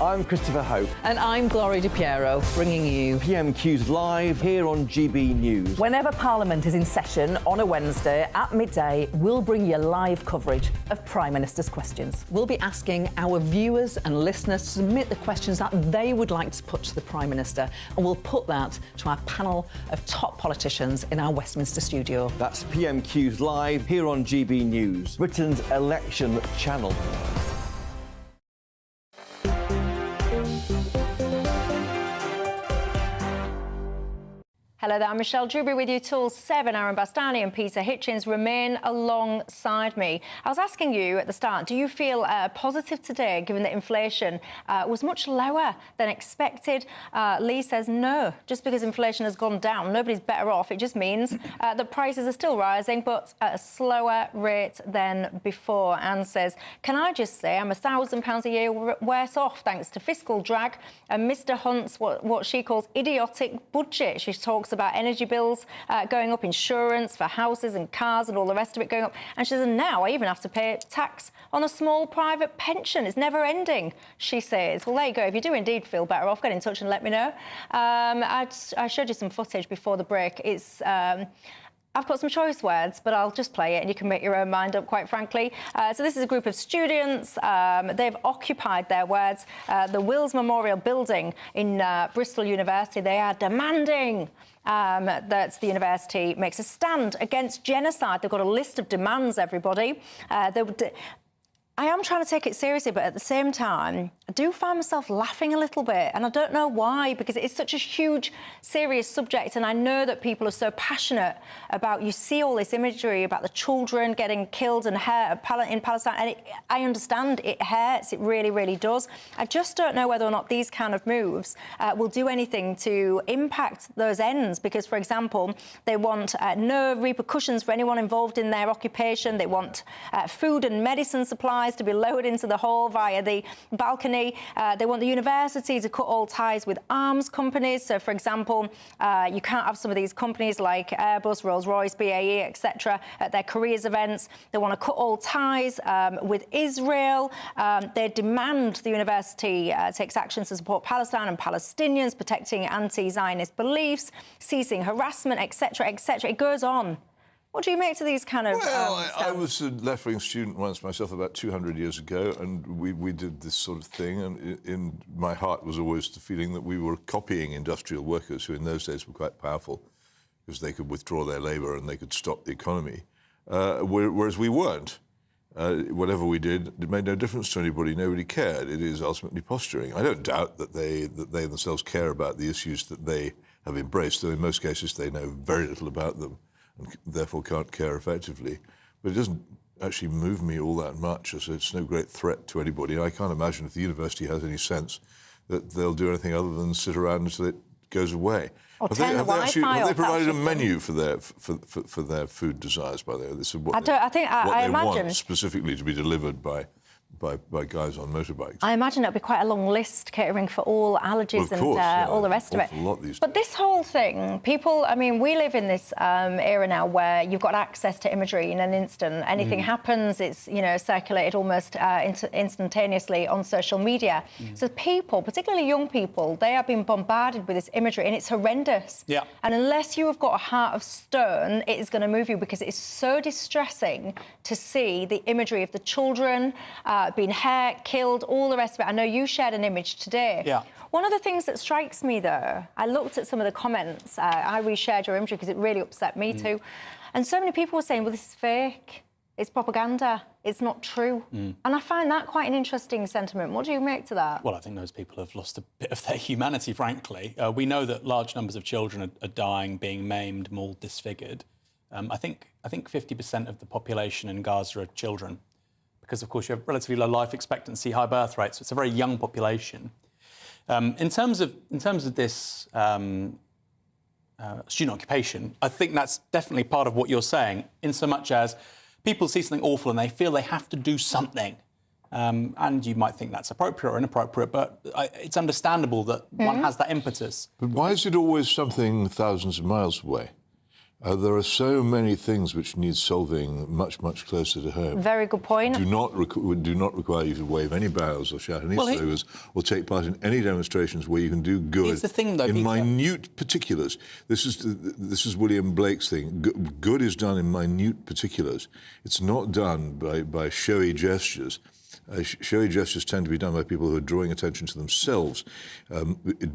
I'm Christopher Hope.
And I'm Gloria Di Piero, bringing you
PMQ's live here on GB News.
Whenever Parliament is in session on a Wednesday at midday, we'll bring you live coverage of Prime Minister's questions. We'll be asking our viewers and listeners to submit the questions that they would like to put to the Prime Minister, and we'll put that to our panel of top politicians in our Westminster studio.
That's PMQ's live here on GB News, Britain's election channel.
Hello there, I'm Michelle Dewberry with you till 7. Aaron Bastani and Peter Hitchens remain alongside me. I was asking you at the start, do you feel positive today, given that inflation was much lower than expected? Lee says no. Just because inflation has gone down, nobody's better off. It just means that prices are still rising, but at a slower rate than before. Anne says, can I just say I'm £1,000 a year worse off thanks to fiscal drag and Mr Hunt's what she calls idiotic budget. She talks about energy bills going up, insurance for houses and cars and all the rest of it going up. And she says, now I even have to pay tax on a small private pension. It's never ending, she says. Well, there you go. If you do indeed feel better off, get in touch and let me know. I showed you some footage before the break. It's... I've got some choice words, but I'll just play it and you can make your own mind up, quite frankly. So this is a group of students. They've occupied their words. The Wills Memorial Building in Bristol University. They are demanding that the university makes a stand against genocide. They've got a list of demands, everybody. I am trying to take it seriously, but at the same time, I do find myself laughing a little bit, and I don't know why, because it's such a huge, serious subject, and I know that people are so passionate about, you see all this imagery about the children getting killed and hurt in Palestine, and I understand it hurts, it really, really does. I just don't know whether or not these kind of moves will do anything to impact those ends, because, for example, they want no repercussions for anyone involved in their occupation. They want food and medicine supplies to be lowered into the hall via the balcony. They want the university to cut all ties with arms companies. So, for example, you can't have some of these companies like Airbus, Rolls-Royce, BAE, etc. at their careers events. They want to cut all ties with Israel. They demand the university takes actions to support Palestine and Palestinians, protecting anti-Zionist beliefs, ceasing harassment, etc., etc. It goes on. What do you make to these kind of...
Well, I was a left-wing student once myself about 200 years ago, and we did this sort of thing, and in my heart was always the feeling that we were copying industrial workers who in those days were quite powerful because they could withdraw their labour and they could stop the economy, whereas we weren't. Whatever we did, it made no difference to anybody. Nobody cared. It is ultimately posturing. I don't doubt that they themselves care about the issues that they have embraced, though in most cases they know very little about them and therefore can't care effectively. But it doesn't actually move me all that much, as it's no great threat to anybody. I can't imagine if the university has any sense that they'll do anything other than sit around until it goes away. Have they provided a menu for their food desires, by the way? This is what they want specifically to be delivered by guys on motorbikes.
I imagine it'll be quite a long list, catering for all allergies all the rest of it. But this whole thing, people, I mean, we live in this era now where you've got access to imagery in an instant. Anything happens, it's, you know, circulated almost instantaneously on social media. So people, particularly young people, they are being bombarded with this imagery, and it's horrendous. Yeah. And unless you have got a heart of stone, it is going to move you, because it is so distressing to see the imagery of the children being hurt, killed, all the rest of it. I know you shared an image today. Yeah. One of the things that strikes me, though, I looked at some of the comments. I reshared your imagery because it really upset me too. And so many people were saying, well, this is fake. It's propaganda. It's not true. And I find that quite an interesting sentiment. What do you make to that?
Well, I think those people have lost a bit of their humanity, frankly. We know that large numbers of children are dying, being maimed, mauled, disfigured. I think 50% of the population in Gaza are children, because, of course, you have relatively low life expectancy, high birth rates, so it's a very young population. In terms of this student occupation, I think that's definitely part of what you're saying, in so much as people see something awful and they feel they have to do something. And you might think that's appropriate or inappropriate, but it's understandable that one has that impetus.
But why is it always something thousands of miles away? There are so many things which need solving much, much closer to home.
Very good point.
Do not require you to wave any banners or shout any slogans or take part in any demonstrations where you can do good.
It's the thing, though,
in
Peter.
minute particulars. This is William Blake's thing. Good is done in minute particulars. It's not done by showy gestures. Showy gestures tend to be done by people who are drawing attention to themselves.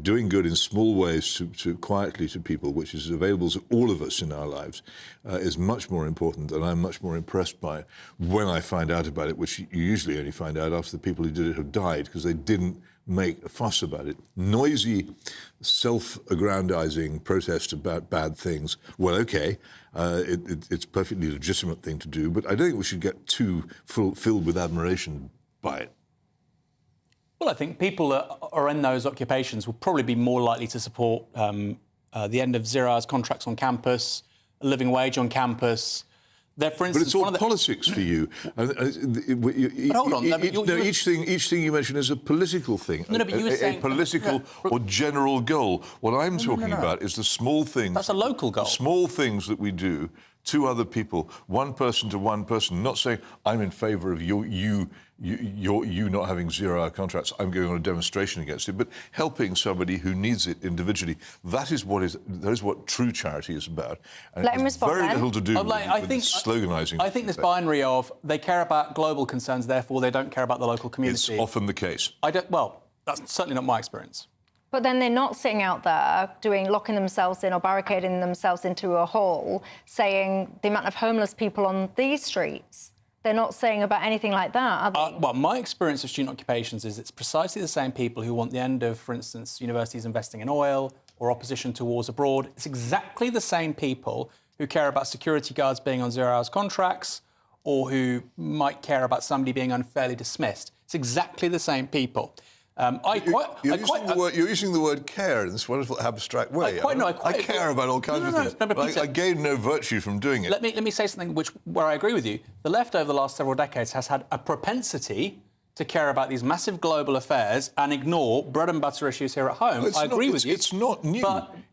Doing good in small ways to quietly to people, which is available to all of us in our lives, is much more important, and I'm much more impressed by it when I find out about it, which you usually only find out after the people who did it have died, because they didn't make a fuss about it. Noisy, self-aggrandizing protest about bad things, well, OK, it's a perfectly legitimate thing to do, but I don't think we should get too filled with admiration by it.
Well, I think people that are in those occupations will probably be more likely to support the end of zero-hours contracts on campus, a living wage on campus. For instance,
but it's all politics for you.
But hold on.
Each thing you mention is a political thing,
but you were saying,
a political or general goal. What I'm talking about is the small things.
That's a local goal.
Small things that we do to other people, one person to one person. Not saying I'm in favour of you not having zero-hour contracts. I'm going on a demonstration against it, but helping somebody who needs it individually. That is what true charity is about. And
Let him
it has
respond,
very
then.
little to do with sloganising.
I think this binary of they care about global concerns, therefore they don't care about the local community.
It's often the case.
Well, that's certainly not my experience.
But then they're not sitting out there locking themselves in or barricading themselves into a hole, saying the amount of homeless people on these streets. They're not saying about anything like that, are they?
Well, my experience of student occupations is it's precisely the same people who want the end of, for instance, universities investing in oil or opposition to wars abroad. It's exactly the same people who care about security guards being on zero-hours contracts or who might care about somebody being unfairly dismissed. It's exactly the same people.
You're using the word care in this wonderful abstract way. I care about all kinds of things. But I gain no virtue from doing it.
Let me say something where I agree with you. The left over the last several decades has had a propensity to care about these massive global affairs and ignore bread and butter issues here at home. I agree with you.
It's not new.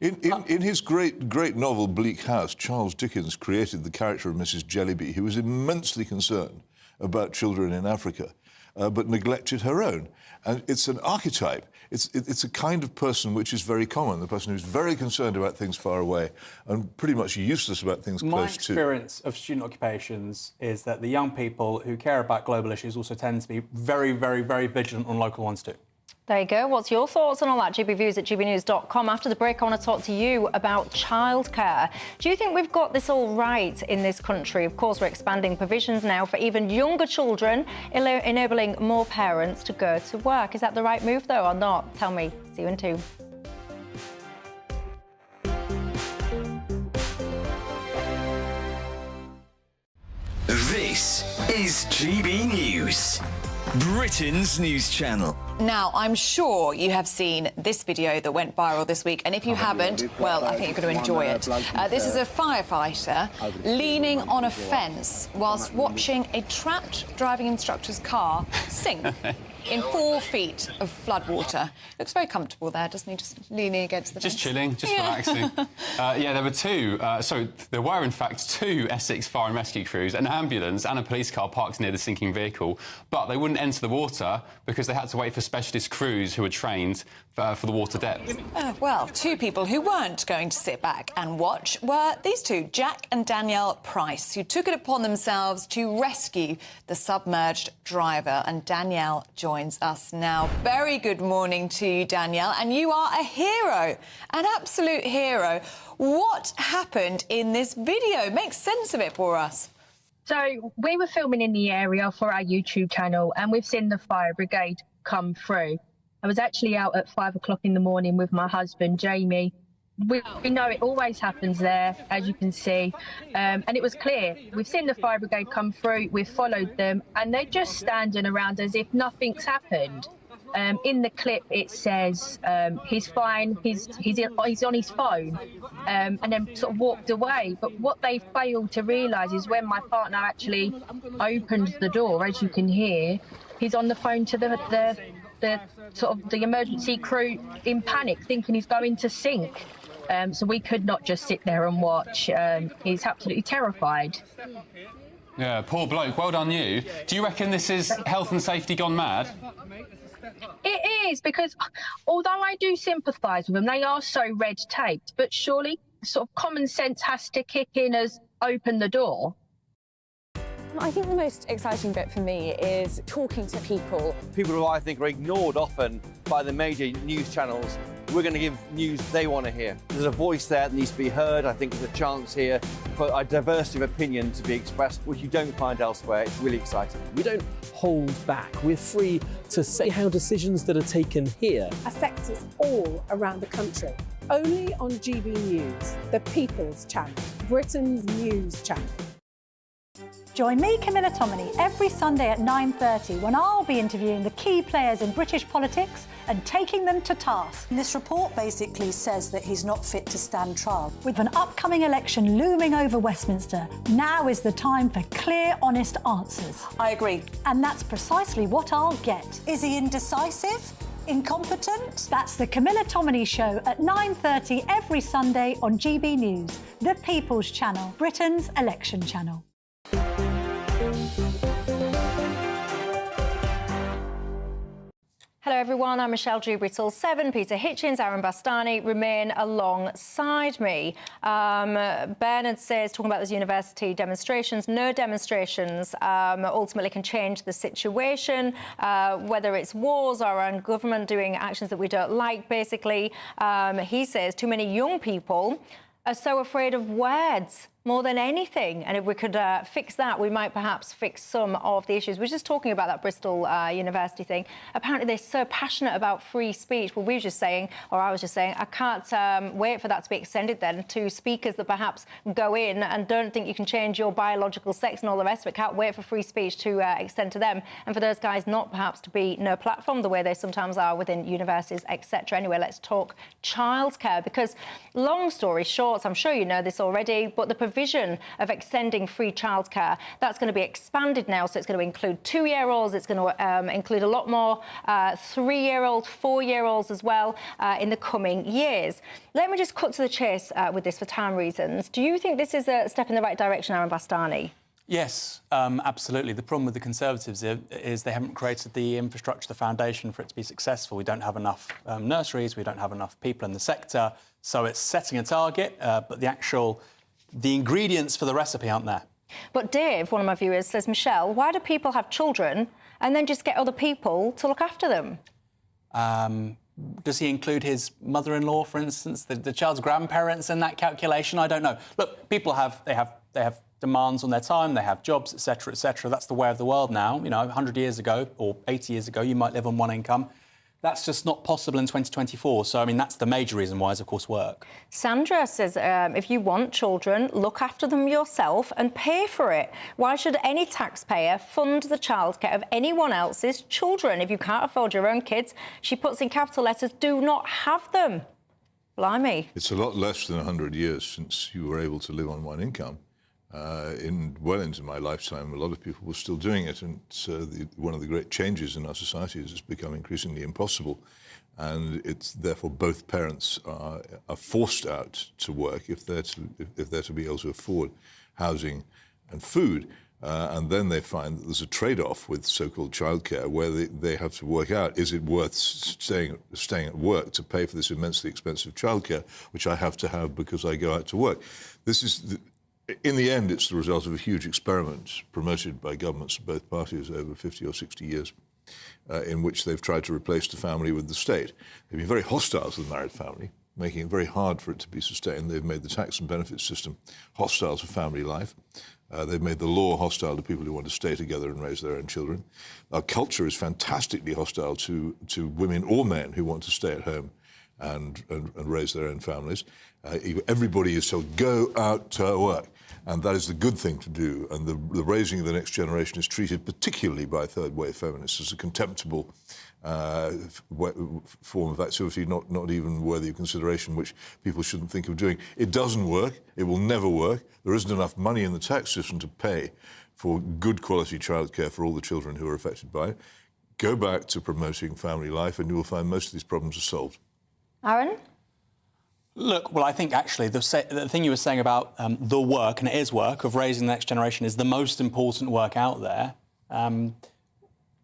In his great novel Bleak House, Charles Dickens created the character of Mrs. Jellyby, who was immensely concerned about children in Africa, but neglected her own. And it's an archetype. It's a kind of person which is very common, the person who's very concerned about things far away and pretty much useless about things close to.
My experience of student occupations is that the young people who care about global issues also tend to be very, very, very vigilant on local ones too.
There you go. What's your thoughts on all that? GBviews at gbnews.com. After the break, I want to talk to you about childcare. Do you think we've got this all right in this country? Of course, we're expanding provisions now for even younger children, enabling more parents to go to work. Is that the right move, though, or not? Tell me. See you in 2.
This is GB News, Britain's news channel.
Now, I'm sure you have seen this video that went viral this week, and if you haven't, well, I think you're going to enjoy it. This is a firefighter leaning on a fence whilst watching a trapped driving instructor's car sink in 4 feet of floodwater. Looks very comfortable there, doesn't he? Just leaning against the fence.
Just chilling, just relaxing. Yeah, there were two. There were, in fact, 2 Essex fire and rescue crews, an ambulance and a police car parked near the sinking vehicle, but they wouldn't enter the water because they had to wait for specialist crews who were trained for the water depth.
Well, 2 people who weren't going to sit back and watch were these 2, Jack and Danielle Price, who took it upon themselves to rescue the submerged driver. And Danielle joins us now. Very good morning to you, Danielle, and you are a hero, an absolute hero. What happened in this video? Make sense of it for us.
So we were filming in the area for our YouTube channel, and we've seen the fire brigade come through. I was actually out at 5 o'clock in the morning with my husband, Jamie. We know it always happens there, as you can see, and it was clear. We've seen the fire brigade come through, we've followed them, and they're just standing around as if nothing's happened. In the clip, it says he's fine, he's on his phone, and then sort of walked away. But what they failed to realise is when my partner actually opened the door, as you can hear, he's on the phone to the emergency crew in panic, thinking he's going to sink. So we could not just sit there and watch. He's absolutely terrified.
Yeah, poor bloke. Well done you. Do you reckon this is health and safety gone mad?
It is, because although I do sympathise with them, they are so red-taped, but surely sort of common sense has to kick in as open the door.
I think the most exciting bit for me is talking to people.
People who I think are ignored often by the major news channels we're going to give news they want to hear. There's a voice there that needs to be heard. I think there's a chance here for a diversity of opinion to be expressed, which you don't find elsewhere. It's really exciting.
We don't hold back. We're free to say how decisions that are taken here
affect us all around the country. Only on GB News, the People's Channel, Britain's news channel.
Join me, Camilla Tominey, every Sunday at 9:30 when I'll be interviewing the key players in British politics and taking them to task.
This report basically says that he's not fit to stand trial.
With an upcoming election looming over Westminster, now is the time for clear, honest answers.
I agree.
And that's precisely what I'll get.
Is he indecisive? Incompetent?
That's the Camilla Tominey Show at 9:30 every Sunday on GB News, the People's Channel, Britain's election channel. Hello everyone, I'm Michelle Dewberry till 7. Peter Hitchens, Aaron Bastani remain alongside me. Bernard says, talking about those university demonstrations, no demonstrations ultimately can change the situation, whether it's wars or our own government doing actions that we don't like, basically. He says too many young people are so afraid of words more than anything. And if we could fix that, we might perhaps fix some of the issues. We're just talking about that Bristol University thing. Apparently, they're so passionate about free speech. Well, we were just saying, or I was just saying, I can't wait for that to be extended then to speakers that perhaps go in and don't think you can change your biological sex and all the rest of it. Can't wait for free speech to extend to them. And for those guys not perhaps to be no platform the way they sometimes are within universities, etc. Anyway, let's talk childcare, because long story short, I'm sure you know this already, but the provision of extending free childcare, that's going to be expanded now. So it's going to include 2-year-olds. It's going to include a lot more 3-year-olds, 4-year-olds as well in the coming years. Let me just cut to the chase with this for time reasons. Do you think this is a step in the right direction, Aaron Bastani?
Yes, absolutely. The problem with the Conservatives is they haven't created the infrastructure, the foundation for it to be successful. We don't have enough nurseries, we don't have enough people in the sector. So it's setting a target, but the ingredients for the recipe aren't there.
But Dave, one of my viewers, says, Michelle, why do people have children and then just get other people to look after them?
Does he include his mother-in-law, for instance, the child's grandparents in that calculation? I don't know. Look, people have demands on their time, they have jobs, etc., etc. That's the way of the world now. You know, 100 years ago or 80 years ago, you might live on one income. That's just not possible in 2024. So, I mean, that's the major reason why is, of course, work.
Sandra says, if you want children, look after them yourself and pay for it. Why should any taxpayer fund the childcare of anyone else's children? If you can't afford your own kids, she puts in capital letters, do not have them. Blimey.
It's a lot less than 100 years since you were able to live on one income. Well into my lifetime, a lot of people were still doing it, and one of the great changes in our society is it's become increasingly impossible, and it's therefore both parents are forced out to work if they're to be able to afford housing and food, and then they find that there's a trade-off with so-called childcare where they have to work out, is it worth staying at work to pay for this immensely expensive childcare, which I have to have because I go out to work. In the end, it's the result of a huge experiment promoted by governments of both parties over 50 or 60 years, in which they've tried to replace the family with the state. They've been very hostile to the married family, making it very hard for it to be sustained. They've made the tax and benefits system hostile to family life. They've made the law hostile to people who want to stay together and raise their own children. Our culture is fantastically hostile to women or men who want to stay at home and raise their own families. Everybody is told, go out to work. And that is the good thing to do. And the raising of the next generation is treated, particularly by third-wave feminists, as a contemptible form of activity, not even worthy of consideration, which people shouldn't think of doing. It doesn't work. It will never work. There isn't enough money in the tax system to pay for good quality childcare for all the children who are affected by it. Go back to promoting family life and you will find most of these problems are solved.
Aaron?
Look, well, I think actually the thing you were saying about the work, and it is work, of raising the next generation is the most important work out there.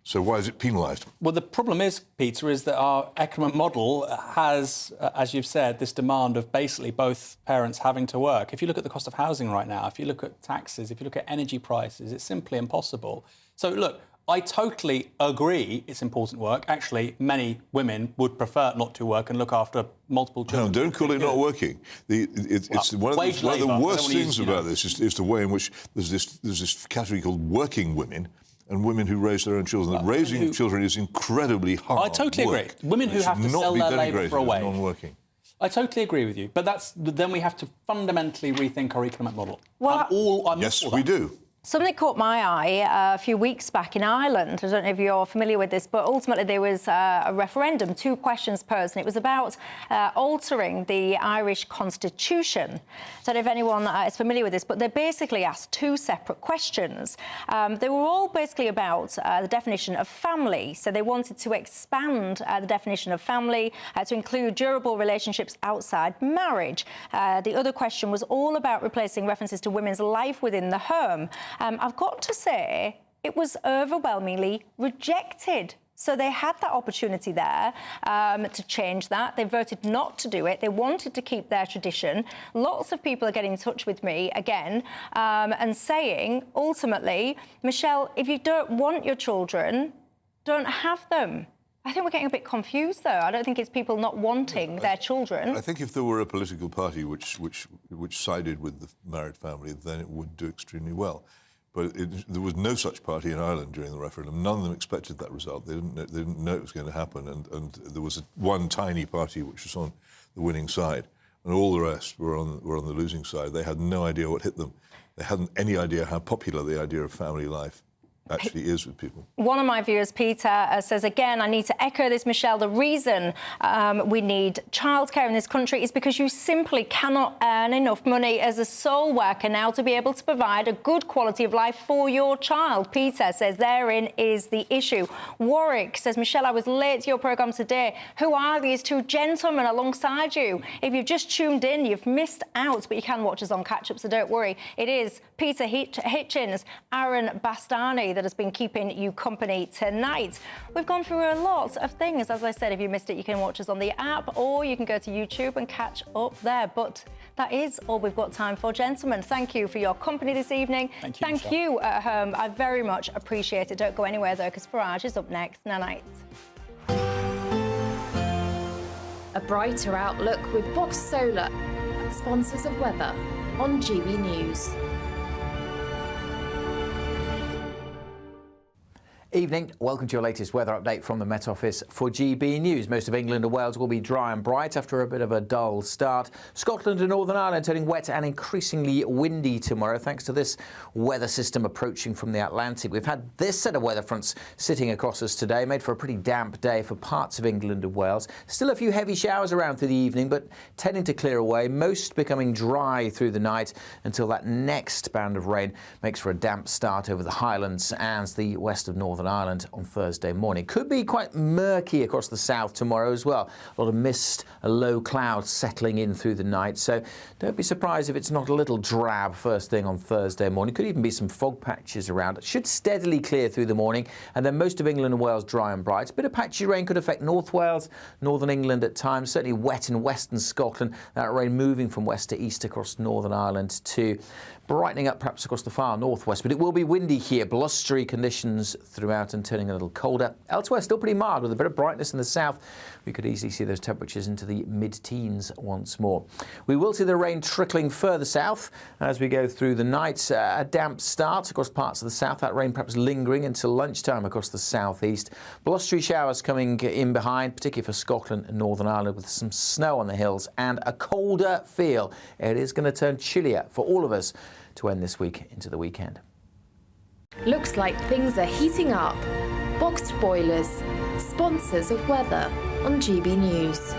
So why is it penalised?
Well, the problem is, Peter, is that our economic model has, as you've said, this demand of basically both parents having to work. If you look at the cost of housing right now, if you look at taxes, if you look at energy prices, it's simply impossible. So, look, I totally agree it's important work. Actually, many women would prefer not to work and look after multiple children.
No, don't call it not working. It's one of the worst things about this is the way in which there's this category called working women and women who raise their own children. Raising children is incredibly hard.
I totally agree. Women who have to sell their labour for a wage.
Non-working.
I totally agree with you, but then we have to fundamentally rethink our economic model.
Well,
yes, we do.
Something caught my eye a few weeks back in Ireland. I don't know if you're familiar with this, but ultimately there was a referendum, 2 questions posed, and it was about altering the Irish constitution. I don't know if anyone is familiar with this, but they basically asked 2 separate questions. They were all basically about the definition of family. So they wanted to expand the definition of family to include durable relationships outside marriage. The other question was all about replacing references to women's life within the home. I've got to say, it was overwhelmingly rejected. So they had that opportunity there to change that. They voted not to do it. They wanted to keep their tradition. Lots of people are getting in touch with me again and saying, ultimately, Michelle, if you don't want your children, don't have them. I think we're getting a bit confused, though. I don't think it's people not wanting their children.
I think if there were a political party which sided with the married family, then it would do extremely well. But there was no such party in Ireland during the referendum. None of them expected that result. They didn't know it was going to happen. And there was one tiny party which was on the winning side, and all the rest were on the losing side. They had no idea what hit them. They hadn't any idea how popular the idea of family life actually is with people.
One of my viewers, Peter, says, again, I need to echo this, Michelle. The reason we need childcare in this country is because you simply cannot earn enough money as a sole worker now to be able to provide a good quality of life for your child. Peter says therein is the issue. Warwick says, Michelle, I was late to your programme today. Who are these 2 gentlemen alongside you? If you've just tuned in, you've missed out, but you can watch us on catch-up, so don't worry. It is Peter Hitchens, Aaron Bastani, that has been keeping you company tonight. We've gone through a lot of things. As I said, if you missed it, you can watch us on the app or you can go to YouTube and catch up there. But that is all we've got time for, gentlemen. Thank you for your company this evening. Thank you at home. I very much appreciate it. Don't go anywhere, though, because Farage is up next. Night.
A brighter outlook with Box Solar, sponsors of weather on GB News.
Evening. Welcome to your latest weather update from the Met Office for GB News. Most of England and Wales will be dry and bright after a bit of a dull start. Scotland and Northern Ireland turning wet and increasingly windy tomorrow thanks to this weather system approaching from the Atlantic. We've had this set of weather fronts sitting across us today, made for a pretty damp day for parts of England and Wales. Still a few heavy showers around through the evening, but tending to clear away, most becoming dry through the night until that next band of rain makes for a damp start over the Highlands and the west of Northern Ireland on Thursday morning. Could be quite murky across the south tomorrow as well. A lot of mist, a low cloud settling in through the night, so don't be surprised if it's not a little drab first thing on Thursday morning. Could even be some fog patches around. It should steadily clear through the morning, and then most of England and Wales dry and bright. A bit of patchy rain could affect North Wales, Northern England at times, certainly wet in western Scotland. That rain moving from west to east across Northern Ireland too. Brightening up perhaps across the far northwest, but it will be windy here. Blustery conditions throughout and turning a little colder. Elsewhere, still pretty mild with a bit of brightness in the south. We could easily see those temperatures into the mid-teens once more. We will see the rain trickling further south as we go through the night. A damp start across parts of the south. That rain perhaps lingering until lunchtime across the southeast. Blustery showers coming in behind, particularly for Scotland and Northern Ireland, with some snow on the hills and a colder feel. It is going to turn chillier for all of us to end this week into the weekend.
Looks like things are heating up. Boxed boilers, sponsors of weather on GB News.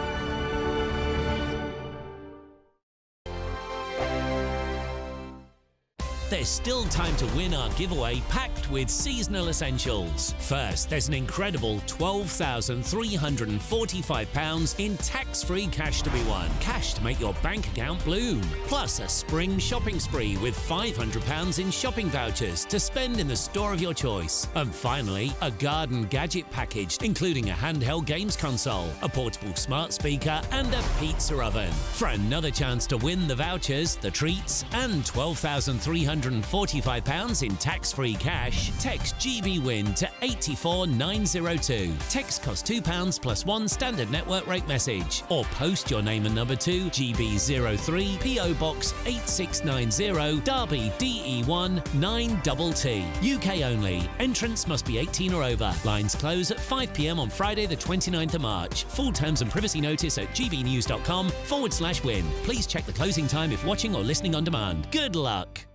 There's still time to win our giveaway packed with seasonal essentials. First, there's an incredible £12,345 in tax-free cash to be won. Cash to make your bank account bloom. Plus a spring shopping spree with £500 in shopping vouchers to spend in the store of your choice. And finally, a garden gadget package, including a handheld games console, a portable smart speaker and a pizza oven. For another chance to win the vouchers, the treats and £12,345 £245 in tax-free cash, text GB-WIN to 84902. Text costs £2 plus one standard network rate message. Or post your name and number to GB03 PO Box 8690 Derby DE1 9TT. UK only. Entrance must be 18 or over. Lines close at 5 p.m. on Friday the 29th of March. Full terms and privacy notice at gbnews.com/win. Please check the closing time if watching or listening on demand. Good luck.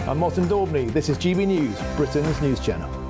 I'm Martin Daubney. This is GB News, Britain's news channel.